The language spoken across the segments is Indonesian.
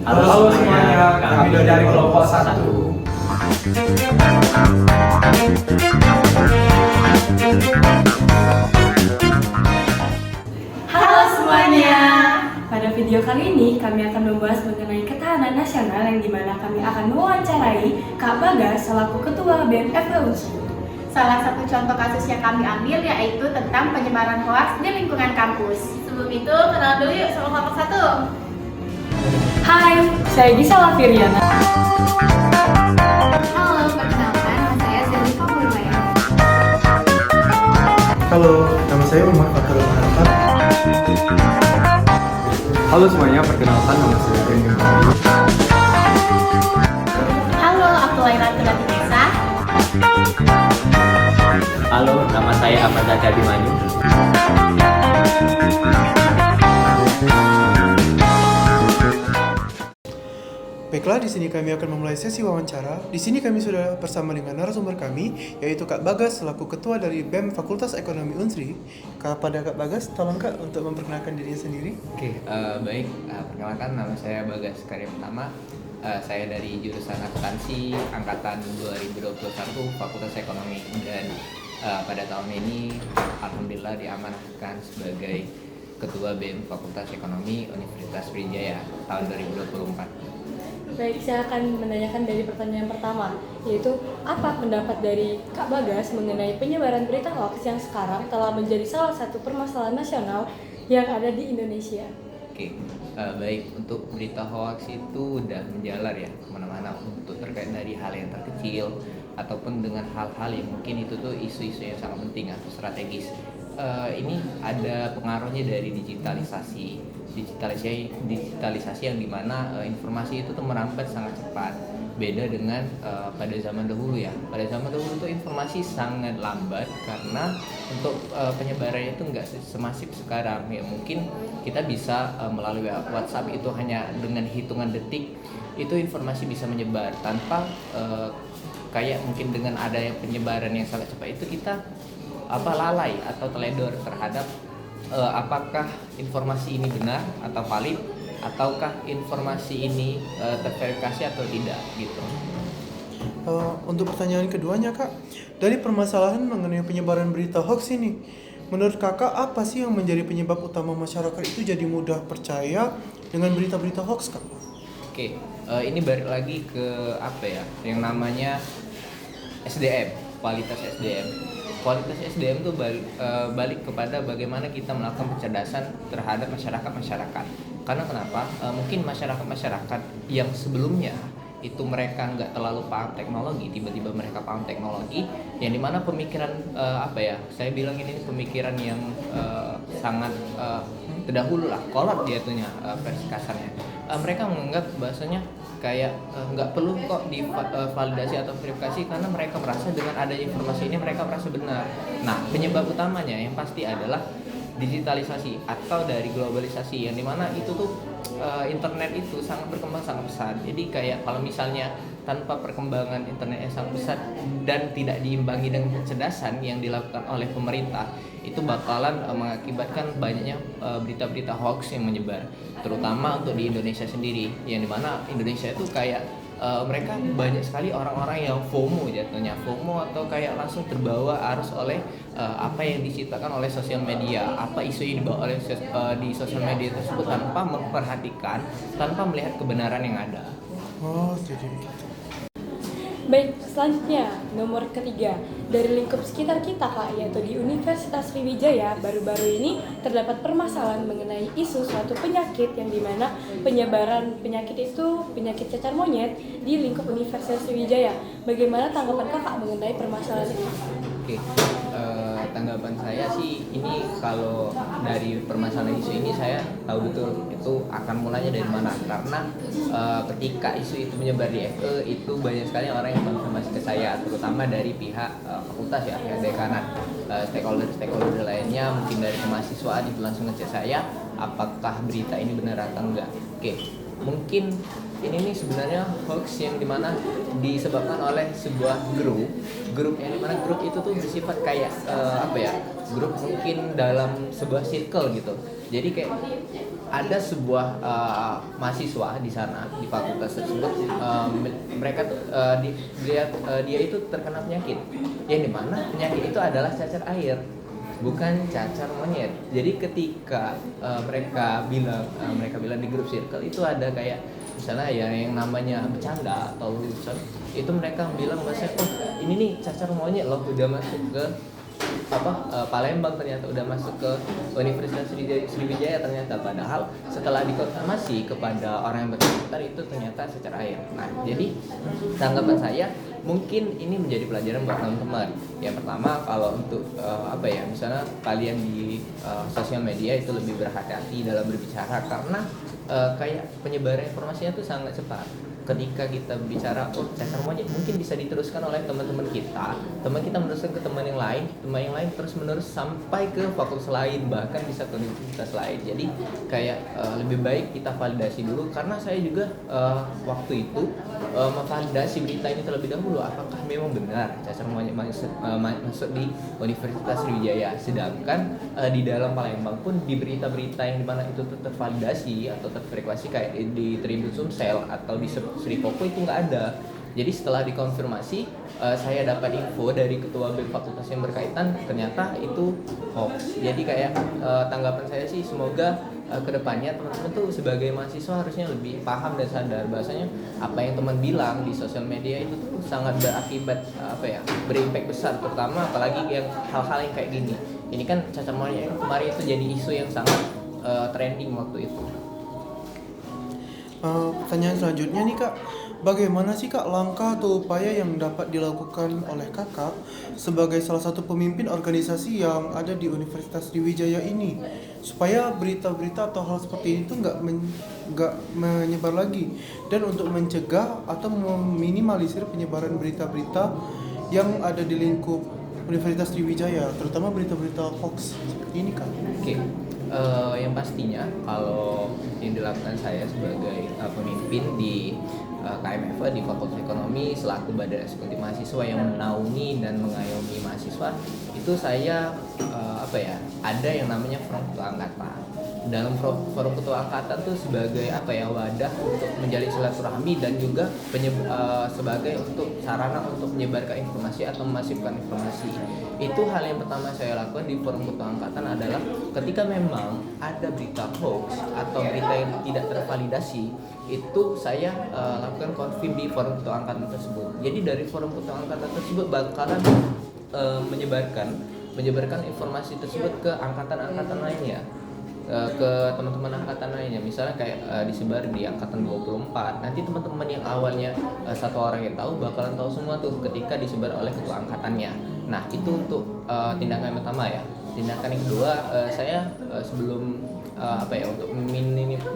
Halo semuanya, kami dari kelompok 1. Halo semuanya. Pada video kali ini kami akan membahas mengenai ketahanan nasional yang dimana kami akan mewawancarai Kak Bagas selaku Ketua BEM FEUNSUR. Salah satu contoh kasus yang kami ambil yaitu tentang penyebaran hoaks di lingkungan kampus. Sebelum itu, kenal dulu yuk sama kelompok 1. Hai, saya Gisa Lafiriana. Halo, perkenalkan nama saya Zelika Purwaya. Halo, nama saya Umar Fatul Muhammad. Halo semuanya, perkenalkan nama saya Rendy. Halo, aku Laila Tulatinesa. Halo, nama saya Ahmad Zaki Abimanyu. Baiklah, di sini kami akan memulai sesi wawancara. Di sini kami sudah bersama dengan narasumber kami, yaitu Kak Bagas selaku Ketua dari BEM Fakultas Ekonomi Unsri. Kepada Kak Bagas, tolong Kak untuk memperkenalkan dirinya sendiri. Baik. Perkenalkan, nama saya Bagas Karya Pertama. Saya dari jurusan akuntansi angkatan 2021 Fakultas Ekonomi, dan pada tahun ini alhamdulillah diamanahkan sebagai Ketua BEM Fakultas Ekonomi Universitas Sriwijaya tahun 2024. Baik, saya akan menanyakan dari pertanyaan pertama, yaitu apa pendapat dari Kak Bagas mengenai penyebaran berita hoax yang sekarang telah menjadi salah satu permasalahan nasional yang ada di Indonesia? Baik, untuk berita hoax itu udah menjalar ya kemana-mana, untuk terkait dari hal yang terkecil ataupun dengan hal-hal yang mungkin itu tuh isu-isu yang sangat penting atau strategis. Ini ada pengaruhnya dari digitalisasi yang dimana informasi itu tuh merambat sangat cepat. Beda dengan pada zaman dahulu ya. Pada zaman dahulu tuh informasi sangat lambat karena untuk penyebarannya itu nggak semasif sekarang ya. Mungkin kita bisa melalui WhatsApp itu hanya dengan hitungan detik itu informasi bisa menyebar tanpa kayak mungkin dengan adanya penyebaran yang sangat cepat itu kita lalai atau teledor terhadap apakah informasi ini benar atau valid, ataukah informasi ini terverifikasi atau tidak gitu. Untuk pertanyaan keduanya Kak, dari permasalahan mengenai penyebaran berita hoax ini, menurut Kakak apa sih yang menjadi penyebab utama masyarakat itu jadi mudah percaya dengan berita-berita hoax Kak? Ini balik lagi ke yang namanya SDM, kualitas SDM. Kualitas SDM itu balik kepada bagaimana kita melakukan pencerdasan terhadap masyarakat. Karena kenapa? Mungkin masyarakat yang sebelumnya itu mereka nggak terlalu paham teknologi, tiba-tiba mereka paham teknologi, yang dimana pemikiran saya bilang ini pemikiran yang sangat terdahulu lah, kolot dia tuhnya versi kasarnya. Mereka menganggap bahasanya kayak nggak perlu kok divalidasi atau verifikasi karena mereka merasa dengan adanya informasi ini mereka merasa benar. Nah, penyebab utamanya yang pasti adalah digitalisasi atau dari globalisasi, yang dimana itu tuh internet itu sangat berkembang sangat pesat. Jadi kayak kalau misalnya tanpa perkembangan internet yang sangat pesat dan tidak diimbangi dengan kecerdasan yang dilakukan oleh pemerintah, itu bakalan mengakibatkan banyaknya berita-berita hoax yang menyebar, terutama untuk di Indonesia sendiri, yang dimana Indonesia itu kayak mereka banyak sekali orang-orang yang FOMO jatuhnya, atau kayak langsung terbawa arus oleh apa yang diciptakan oleh sosial media, apa isu yang dibawa oleh di sosial media tersebut tanpa memperhatikan, tanpa melihat kebenaran yang ada. Oh, jadi begitu. Baik, selanjutnya nomor ketiga, dari lingkup sekitar kita Kak, yaitu di Universitas Sriwijaya, baru-baru ini terdapat permasalahan mengenai isu suatu penyakit yang dimana penyebaran penyakit itu penyakit cacar monyet di lingkup Universitas Sriwijaya. Bagaimana tanggapan Kakak mengenai permasalahan ini? Tanggapan saya sih, ini kalau dari permasalahan isu ini saya tahu betul itu akan mulainya dari mana, karena ketika isu itu menyebar di FE itu banyak sekali orang yang konfirmasi ke saya, terutama dari pihak fakultas ya, pihak dekanan, stakeholder lainnya, mungkin dari kemahasiswaan itu langsung ngecek saya apakah berita ini benar atau enggak. Mungkin ini nih sebenarnya hoax yang dimana disebabkan oleh sebuah grup yang dimana grup itu tuh bersifat kayak grup mungkin dalam sebuah circle gitu. Jadi kayak ada sebuah mahasiswa di sana di fakultas tersebut, mereka tuh dia itu terkena penyakit yang dimana penyakit itu adalah cacar air, bukan cacar monyet. Jadi ketika mereka bilang di grup circle itu ada kayak misalnya ya yang namanya bercanda atau lucu, itu mereka bilang bahasa ini nih cacar monyet loh udah masuk ke Palembang, ternyata udah masuk ke Universitas Sriwijaya ternyata, padahal setelah dikonfirmasi kepada orang yang bersangkutan itu ternyata cacar air. Nah, jadi tanggapan saya mungkin ini menjadi pelajaran buat teman-teman. Yang pertama, kalau untuk misalnya kalian di sosial media itu lebih berhati-hati dalam berbicara karena kayak penyebaran informasinya tuh sangat cepat. Ketika kita bicara cacar monyet mungkin bisa diteruskan oleh teman kita meneruskan ke teman yang lain terus menerus sampai ke fakultas lain, bahkan bisa ke universitas lain. Jadi kayak lebih baik kita validasi dulu, karena saya juga waktu itu memvalidasi berita ini terlebih dahulu apakah memang benar cacar monyet masuk di Universitas Sriwijaya. Sedangkan di dalam Palembang pun di berita-berita yang dimana itu tervalidasi atau terverifikasi kayak di Tribun Sumsel atau di Sri Popo itu nggak ada. Jadi setelah dikonfirmasi, saya dapat info dari ketua BEM fakultas yang berkaitan, ternyata itu hoax. Jadi kayak tanggapan saya sih semoga kedepannya teman-teman tuh sebagai mahasiswa harusnya lebih paham dan sadar bahwasanya apa yang teman bilang di sosial media itu tuh sangat berakibat berimpact besar, terutama apalagi yang hal-hal yang kayak gini. Ini kan cacar monyet kemarin itu jadi isu yang sangat trending waktu itu. Pertanyaan selanjutnya nih Kak, bagaimana sih Kak langkah atau upaya yang dapat dilakukan oleh Kakak sebagai salah satu pemimpin organisasi yang ada di Universitas Sriwijaya ini supaya berita-berita atau hal seperti ini tuh nggak menyebar lagi, dan untuk mencegah atau meminimalisir penyebaran berita-berita yang ada di lingkup Universitas Sriwijaya, terutama berita-berita hoax seperti ini Kak? Oke. Yang pastinya kalau yang dilakukan saya sebagai pemimpin di KMF di Fakultas Ekonomi selaku badan eksekutif mahasiswa yang menaungi dan mengayomi mahasiswa, itu saya ada yang namanya forum ketua angkatan. Dalam forum ketua angkatan tuh sebagai wadah untuk menjalin silaturahmi dan juga sebagai untuk sarana untuk menyebarkan informasi atau memasifkan informasi. Itu hal yang pertama saya lakukan di forum ketua angkatan adalah ketika memang ada berita hoax atau berita yang tidak tervalidasi, itu saya lakukan konfirm di forum ketua angkatan tersebut. Jadi dari forum ketua angkatan tersebut bakalan menyebarkan informasi tersebut ke angkatan-angkatan lainnya, ke teman-teman angkatan lainnya. Misalnya kayak disebar di angkatan 24, nanti teman-teman yang awalnya satu orang yang tahu bakalan tahu semua tuh ketika disebar oleh ketua angkatannya. Nah, itu untuk tindakan yang pertama ya. Tindakan yang kedua, saya sebelum untuk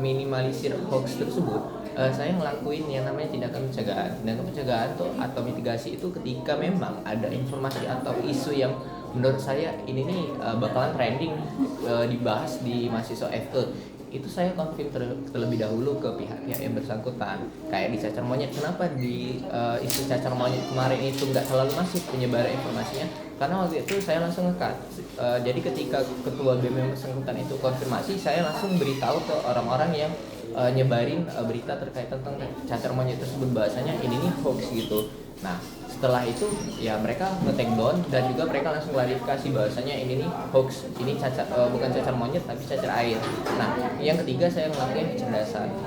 minimalisir hoax tersebut, saya ngelakuin yang namanya tindakan pencegahan. Tindakan pencegahan tuh atau mitigasi itu ketika memang ada informasi atau isu yang menurut saya ini nih bakalan trending dibahas di mahasiswa FE, itu saya konfirm terlebih dahulu ke pihak-pihak yang bersangkutan. Kayak di cacar monyet, kenapa di isu cacar monyet kemarin itu nggak terlalu masif penyebaran informasinya? Karena waktu itu saya langsung nge-cut. Jadi ketika ketua BEM yang bersangkutan itu konfirmasi, saya langsung beritahu ke orang-orang yang nyebarin berita terkait tentang cacar monyet tersebut, bahasanya ini nih hoax gitu. Nah, setelah itu ya mereka nge-take down dan juga mereka langsung klarifikasi bahwasanya ini nih hoax, ini bukan cacar monyet tapi cacar air. Nah, yang ketiga saya ngelakuin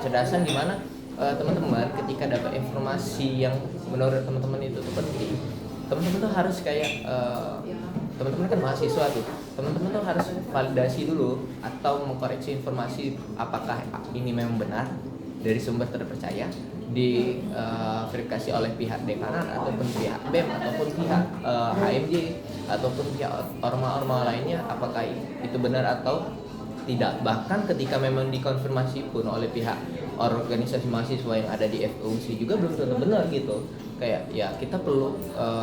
kecerdasan di mana teman-teman ketika dapat informasi yang menurut teman-teman itu tuh penting, teman-teman tuh harus kayak teman-teman kan mahasiswa tuh, teman-teman tuh harus validasi dulu atau mengkoreksi informasi apakah ini memang benar dari sumber terpercaya, verifikasi oleh pihak dekanat ataupun pihak BEM ataupun pihak HMJ ataupun pihak orma-orma lainnya apakah itu benar atau tidak. Bahkan ketika memang dikonfirmasi pun oleh pihak organisasi mahasiswa yang ada di FUNSI juga belum tentu benar gitu. Kayak ya kita perlu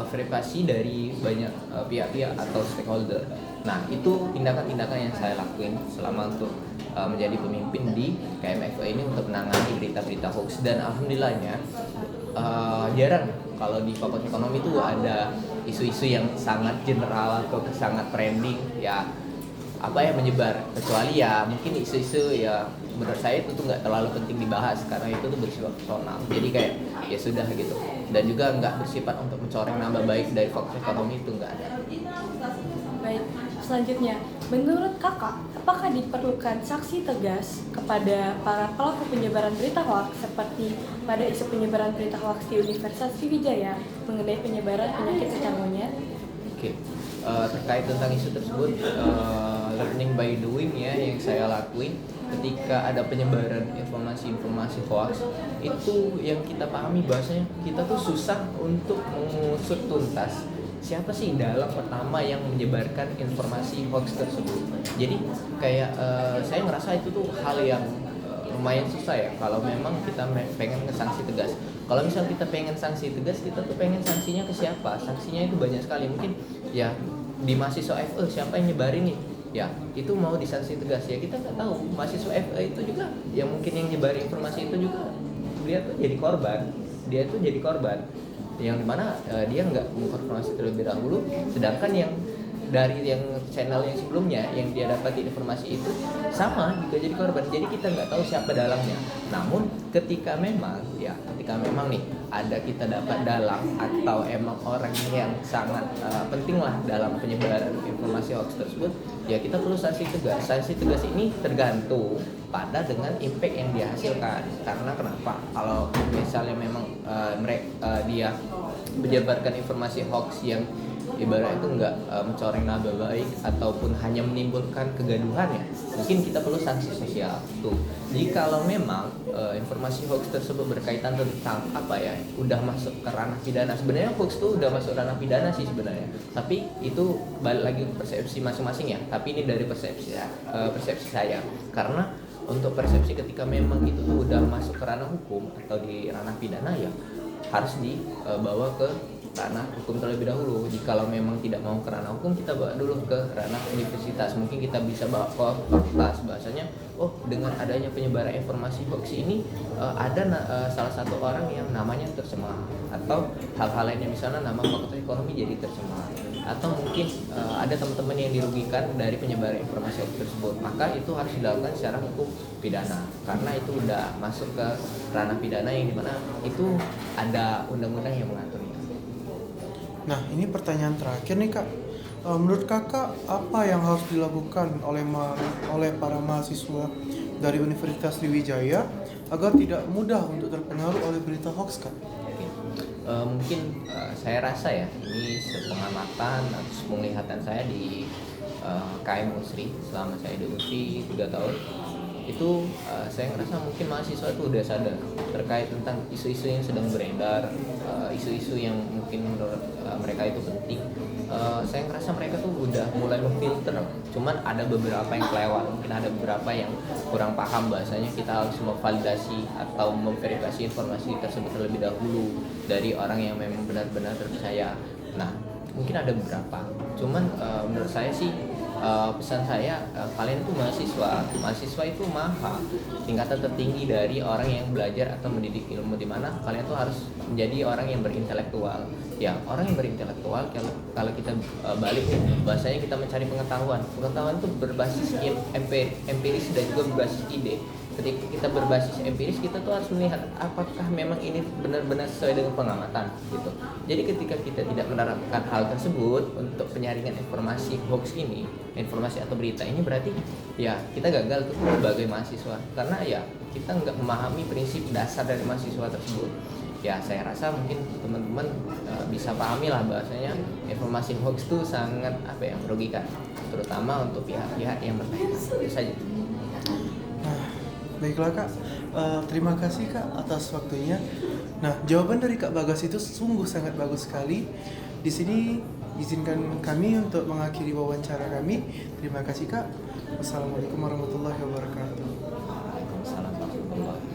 verifikasi dari banyak pihak-pihak atau stakeholder. Nah, itu tindakan-tindakan yang saya lakuin selama untuk menjadi pemimpin di KMF ini untuk menangani berita-berita hoax. Dan alhamdulillahnya jarang kalau di Fakultas Ekonomi itu ada isu-isu yang sangat general atau sangat trending ya. apa ya menyebar, kecuali ya mungkin isu-isu ya menurut saya itu tuh nggak terlalu penting dibahas karena itu tuh bersifat personal, jadi kayak ya sudah gitu, dan juga nggak bersifat untuk mencoreng nama baik dari Fox Ekonomi, itu nggak ada. Baik, selanjutnya, menurut kakak, apakah diperlukan sanksi tegas kepada para pelaku penyebaran berita hoax seperti pada isu penyebaran berita hoax di Universitas Sriwijaya mengenai penyebaran penyakit cacar monyet? Oke, terkait tentang isu tersebut, learning by doing ya yang saya lakuin ketika ada penyebaran informasi-informasi hoax, itu yang kita pahami bahasanya kita tuh susah untuk mengusut tuntas siapa sih dalang pertama yang menyebarkan informasi hoax tersebut. Jadi kayak saya ngerasa itu tuh hal yang lumayan susah ya kalau memang kita pengen sanksi tegas. Kalau misal kita pengen sanksi tegas, kita tuh pengen sanksinya ke siapa? Sanksinya itu banyak sekali, mungkin ya di mahasiswa FE siapa yang nyebarin nih? Ya itu mau disanksi tegas ya kita nggak tahu. Mahasiswa FE itu juga yang mungkin yang nyebarin informasi itu juga dia tuh jadi korban, yang dimana dia nggak mengkonfirmasi terlebih dahulu, sedangkan yang dari yang channel yang sebelumnya yang dia dapat informasi itu sama juga jadi korban, jadi kita nggak tahu siapa dalangnya. Namun ketika memang nih ada kita dapat dalang atau emang orang yang sangat penting lah dalam penyebaran informasi hoax tersebut, ya kita perlu sanksi tegas. Sanksi tegas ini tergantung pada dengan impact yang dia hasilkan. Karena kenapa? Kalau misalnya memang dia menyebarkan informasi hoax yang ibarat itu nggak mencoreng nama baik ataupun hanya menimbulkan kegaduhan, ya mungkin kita perlu sanksi sosial tuh. Jadi kalau memang informasi hoax tersebut berkaitan tentang apa ya udah masuk ke ranah pidana, sebenarnya hoax tuh udah masuk ranah pidana sih sebenarnya, tapi itu balik lagi ke persepsi masing-masing ya. Tapi ini dari persepsi saya, karena untuk persepsi ketika memang itu tuh udah masuk ke ranah hukum atau di ranah pidana, ya harus dibawa ke ranah hukum terlebih dahulu. Jikalau memang tidak mau ke ranah hukum, kita bawa dulu ke ranah universitas. Mungkin kita bisa bawa ke fakultas, bahasanya oh dengan adanya penyebaran informasi hoax ini ada salah satu orang yang namanya tercemar, atau hal-hal lainnya, misalnya nama Fakultas Ekonomi jadi tercemar, atau mungkin ada teman-teman yang dirugikan dari penyebaran informasi hoax tersebut, maka itu harus dilakukan secara hukum pidana, karena itu udah masuk ke ranah pidana yang dimana itu ada undang-undang yang mengaturnya. Nah, ini pertanyaan terakhir nih Kak. Menurut Kakak, apa yang harus dilakukan oleh para mahasiswa dari Universitas Sriwijaya agar tidak mudah untuk terpengaruh oleh berita hoax, Kak? Mungkin saya rasa ya, ini sepengamatan atau penglihatan saya di KM Unsri selama saya di Unsri 3 tahun, itu saya ngerasa mungkin mahasiswa itu udah sadar terkait tentang isu-isu yang sedang beredar, isu-isu yang mungkin menurut mereka itu penting. Saya ngerasa mereka tuh udah mulai memfilter, cuman ada beberapa yang kelewat, mungkin ada beberapa yang kurang paham bahasanya kita harus memvalidasi atau memverifikasi informasi tersebut terlebih dahulu dari orang yang memang benar-benar terpercaya. Nah, mungkin ada beberapa, cuman menurut saya sih pesan saya, kalian tuh mahasiswa itu maha tingkatan tertinggi dari orang yang belajar atau mendidik ilmu, di mana kalian tuh harus menjadi orang yang berintelektual. Ya, orang yang berintelektual kalau kita balik bahasanya kita mencari pengetahuan tuh berbasis empiris dan juga berbasis ide. Ketika kita berbasis empiris, kita tuh harus melihat apakah memang ini benar-benar sesuai dengan pengamatan gitu. Jadi ketika kita tidak menerapkan hal tersebut untuk penyaringan informasi hoax ini, informasi atau berita ini, berarti ya kita gagal tuh sebagai mahasiswa, karena ya kita nggak memahami prinsip dasar dari mahasiswa tersebut. Ya saya rasa mungkin teman-teman bisa pahami lah bahasanya informasi hoax itu sangat merugikan, terutama untuk pihak-pihak yang berkaitan. Itu saja. Baiklah Kak, terima kasih Kak atas waktunya. Nah, jawaban dari Kak Bagas itu sungguh sangat bagus sekali. Di sini izinkan kami untuk mengakhiri wawancara kami. Terima kasih Kak. Wassalamualaikum warahmatullahi wabarakatuh. Waalaikumsalam warahmatullahi wabarakatuh.